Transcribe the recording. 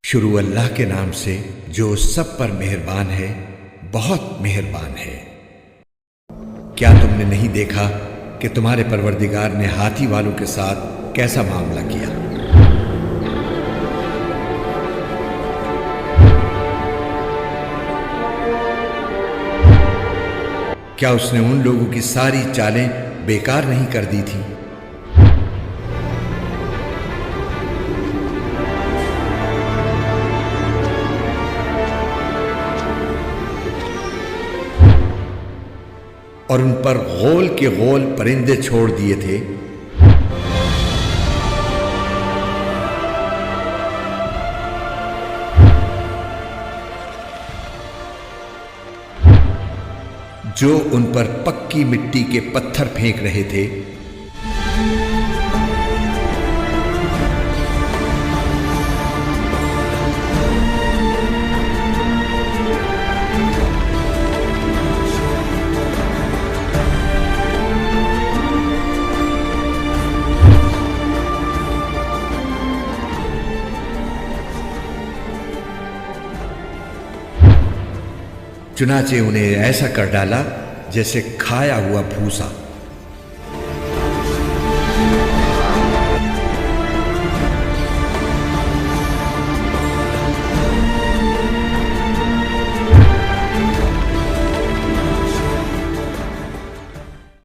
शुरू अल्लाह के नाम से जो सब पर मेहरबान है, बहुत मेहरबान है। क्या तुमने नहीं देखा कि तुम्हारे परवरदिगार ने हाथी वालों के साथ कैसा मामला किया? क्या उसने उन लोगों की सारी चालें बेकार नहीं कर दी थी? और उन पर गोल के गोल परिंदे छोड़ दिए थे। जो उन पर पक्की मिट्टी के पत्थर फेंक रहे थे। चुनाचे उन्हें ऐसा कर डाला जैसे खाया हुआ भूसा।